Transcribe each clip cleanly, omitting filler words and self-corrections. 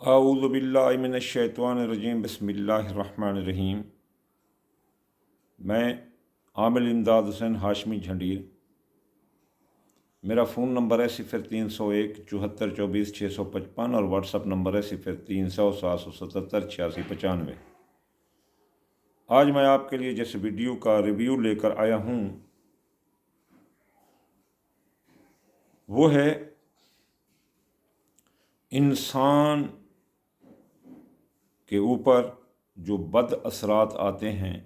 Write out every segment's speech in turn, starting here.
अऊज़ु बिल्लाहि मिनश्शैतानिर्रजीम बिस्मिल्लाहिर्रहमानिर्रहीम। मैं आमिल इमदाद हुसैन हाशमी झंडीर। मेरा फ़ोन नंबर है 0301 74 24 655 और व्हाट्सअप नंबर है 0300 777 86 95। आज मैं आपके लिए जिस वीडियो का रिव्यू लेकर आया हूँ वो है इंसान के ऊपर जो बद असरात आते हैं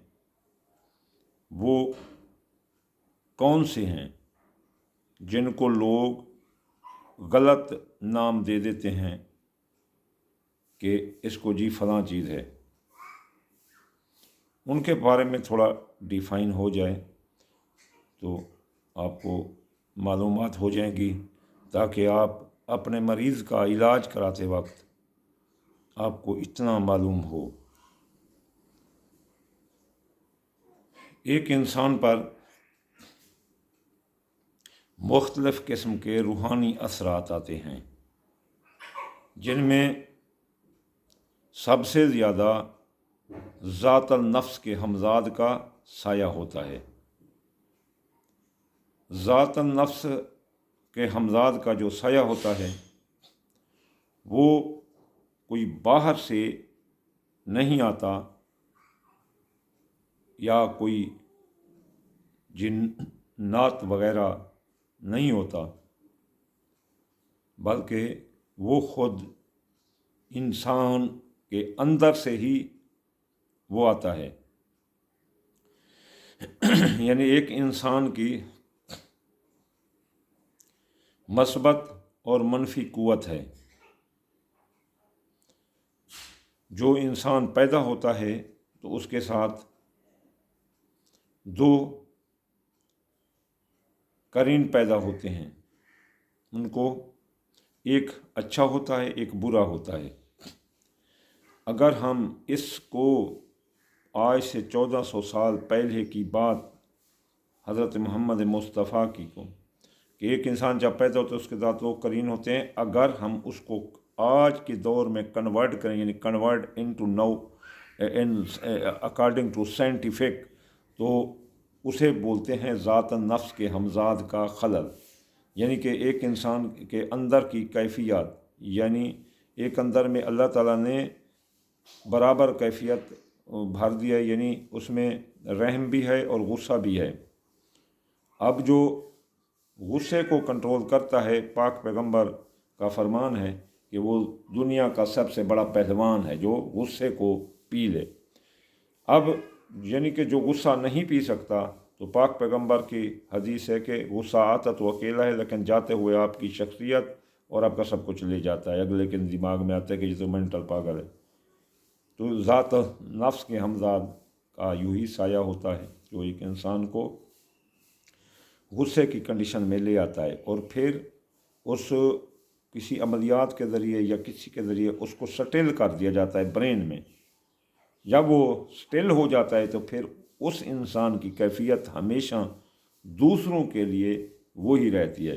वो कौन से हैं, जिनको लोग गलत नाम दे देते हैं कि इसको जी फ़लाँ चीज़ है। उनके बारे में थोड़ा डिफ़ाइन हो जाए तो आपको मालूमात हो जाएंगी, ताकि आप अपने मरीज़ का इलाज कराते वक्त आपको इतना मालूम हो। एक इंसान पर मुख्तलिफ़ किस्म के रूहानी असरात आते हैं, जिनमें सबसे ज़्यादा ज़ातल नफ्स के हमज़ाद का साया होता है। ज़ातल नफ्स के हमज़ाद का जो साया होता है वो कोई बाहर से नहीं आता या कोई जिन्नात वग़ैरह नहीं होता, बल्कि वो ख़ुद इंसान के अंदर से ही वो आता है। यानी एक इंसान की मस्बत और मनफी क़ुव्वत है। जो इंसान पैदा होता है तो उसके साथ दो करीन पैदा होते हैं, उनको एक अच्छा होता है, एक बुरा होता है। अगर हम इसको आज से 1400 साल पहले की बात हज़रत मोहम्मद मुस्तफ़ा की को कि एक इंसान जब पैदा होता है उसके साथ दो करीन होते हैं, अगर हम उसको आज के दौर में कन्वर्ट करें, यानी convert into now in according to scientific, तो उसे बोलते हैं ज़ातन नफ्स के हमज़ाद का खलल। यानी कि एक इंसान के अंदर की कैफियत, यानी एक अंदर में अल्लाह ताला ने बराबर कैफियत भर दिया, यानी उसमें रहम भी है और गुस्सा भी है। अब जो गुस्से को कंट्रोल करता है, पाक पैगंबर का फरमान है कि वो दुनिया का सबसे बड़ा पहलवान है जो गुस्से को पी ले। अब यानी कि जो गुस्सा नहीं पी सकता, तो पाक पैगंबर की हदीस है कि गुस्सा आता तो अकेला है, लेकिन जाते हुए आपकी शख्सियत और आपका सब कुछ ले जाता है। अगले के दिमाग में आता है कि ये तो मेंटल पागल है। तो ज़ात नफ्स के हमज़ाद का यूँ ही साया होता है जो एक इंसान को गुस्से की कंडीशन में ले आता है, और फिर उस किसी अमलियात के ज़रिए या किसी के ज़रिए उसको स्टिल कर दिया जाता है ब्रेन में। जब वो स्टिल हो जाता है तो फिर उस इंसान की कैफियत हमेशा दूसरों के लिए वो ही रहती है।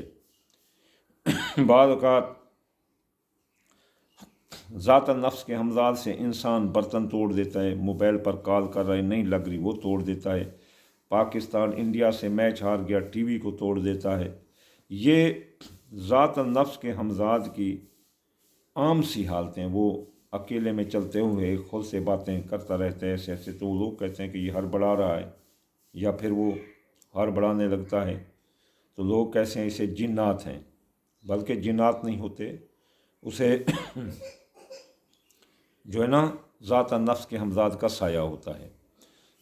बाद औक़ात ज़ात नफ्स के हमज़ाद से इंसान बर्तन तोड़ देता है, मोबाइल पर कॉल कर रहा है नहीं लग रही वो तोड़ देता है, पाकिस्तान इंडिया से मैच हार गया टीवी को तोड़ देता है। ये ज़ात नफ्स के हमज़ाद की आम सी हालतें। वो अकेले में चलते हुए खुद से बातें करता रहता है ऐसे ऐसे, तो लोग कहते हैं कि ये हड़बड़ा रहा है, या फिर वो हड़बड़ाने लगता है तो लोग कहते हैं इसे जिन्नात हैं, बल्कि जिन्नात नहीं होते, उसे जो है ना ज़ात नफ्स के हमज़ाद का साया होता है।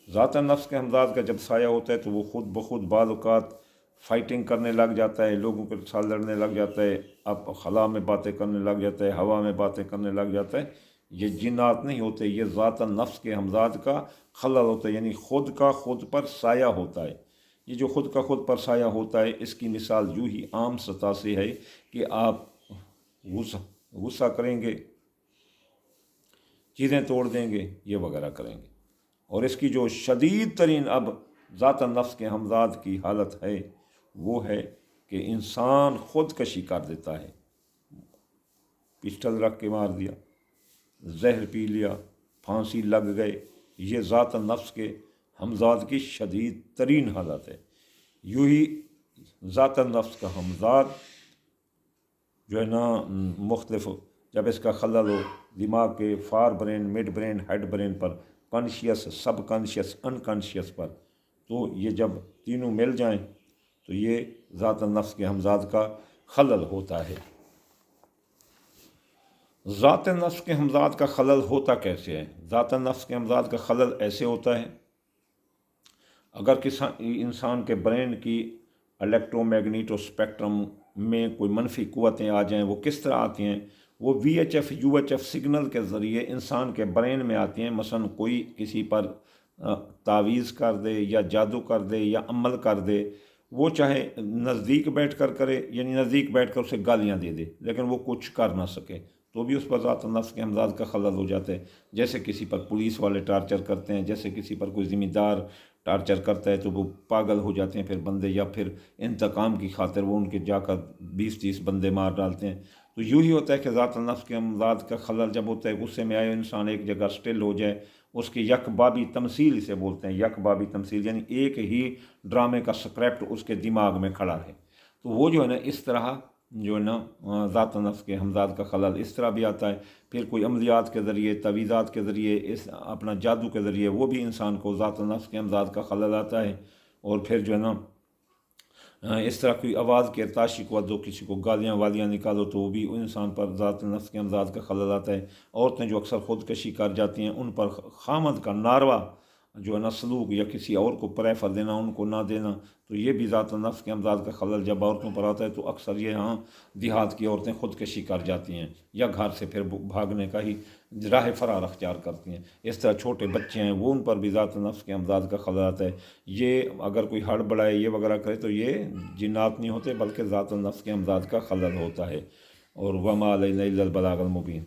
ज़ात नफ्स के हमज़ाद का जब साया होता है तो वो खुद बखुद बाद औक़ात फ़ाइटिंग करने लग जाता है, लोगों के साथ लड़ने लग जाता है, अब खला में बातें करने लग जाता है, हवा में बातें करने लग जाता है। ये जिन्नात नहीं होते, ये ज़ात नफ्स के हमज़ाद का खलल होता है, यानी ख़ुद का ख़ुद पर साया होता है। ये जो ख़ुद का ख़ुद पर साया होता है, इसकी मिसाल यूँ ही आम सतह से है कि आप गुस्सा करेंगे, चीज़ें तोड़ देंगे, ये वगैरह करेंगे। और इसकी जो शदीद तरीन अब ज़ात नफ्स के हमज़ाद की हालत है वो है कि इंसान ख़ुदकशी कर देता है, पिस्टल रख के मार दिया, زہر پی لیا، پھانسی لگ گئے، یہ ذات نفس کے ہمزاد کی شدید ترین حالت ہے۔ یوں ہی ذات نفس کا ہمزاد جو ہے نا مختلف، جب اس کا خلل ہو دماغ کے forebrain, midbrain, head brain پر، کانشیس، سب کانشیس، انکانشیس پر، تو یہ جب تینوں مل جائیں تو یہ ذات نفس کے ہمزاد کا خلل ہوتا ہے۔ ذات نفس کے ہمزاد کا خلل ہوتا کیسے ہے؟ ذات نفس کے ہمزاد کا خلل ایسے ہوتا ہے، اگر انسان کے برین کی الیکٹرو میگنیٹو اسپیکٹرم میں کوئی منفی قوتیں آ جائیں، وہ کس طرح آتی ہیں؟ وہ V H F, U H F signal کے ذریعے انسان کے برین میں آتی ہیں۔ مثلا کوئی کسی پر تعویذ کر دے یا جادو کر دے یا عمل کر دے، وہ چاہے نزدیک بیٹھ کر کرے، یعنی نزدیک بیٹھ کر اسے گالیاں دے دے لیکن وہ کچھ کر نہ سکے، تو بھی اس پر ذات نفس کے ہمزاد کا خلل ہو جاتا ہے۔ جیسے کسی پر پولیس والے ٹارچر کرتے ہیں، جیسے کسی پر کوئی ذمہ دار ٹارچر کرتا ہے تو وہ پاگل ہو جاتے ہیں پھر بندے، یا پھر انتقام کی خاطر وہ ان کے جا کر 20-30 بندے مار ڈالتے ہیں۔ تو یوں ہی ہوتا ہے کہ ذات نفس کے ہمزاد کا خلل جب ہوتا ہے، غصے میں آئے انسان ایک جگہ سٹل ہو جائے، اس کی یک بابی تمثیل اسے بولتے ہیں، یک بابی تمثیل، یعنی ایک ہی ڈرامے کا سکرپٹ اس کے دماغ میں کھڑا ہے، تو وہ جو ہے نا اس طرح جو ہے نا ذات نفس کے ہمزاد کا خلل اس طرح بھی آتا ہے۔ پھر کوئی عملیات کے ذریعے، تعویذات کے ذریعے، اس اپنا جادو کے ذریعے وہ بھی انسان کو ذات نفس کے ہمزاد کا خلل آتا ہے۔ اور پھر جو ہے نا اس طرح کوئی آواز کی ارتعاشی کو دو، کسی کو گالیاں والیاں نکالو، تو وہ بھی انسان پر ذات نفس کے ہمزاد کا خلل آتا ہے۔ عورتیں جو اکثر خودکشی کر جاتی ہیں، ان پر خامد کا ناروا جو ہے نا سلوک، یا کسی اور کو پریفر دینا، ان کو نہ دینا، تو یہ بھی ذات نفس کے ہمزاد کا خلل جب عورتوں پر آتا ہے تو اکثر یہ ہاں دیہات کی عورتیں خودکشی کر جاتی ہیں یا گھر سے پھر بھاگنے کا ہی راہ فرار اختیار کرتی ہیں۔ اس طرح چھوٹے بچے ہیں، وہ ان پر بھی ذات نفس کے ہمزاد کا خلل آتا ہے۔ یہ اگر کوئی ہڑبڑائے یہ وغیرہ کرے تو یہ جنات نہیں ہوتے بلکہ ذات نفس کے ہمزاد کا خلل ہوتا ہے۔ اور وما علینا الا البلاغ المبین۔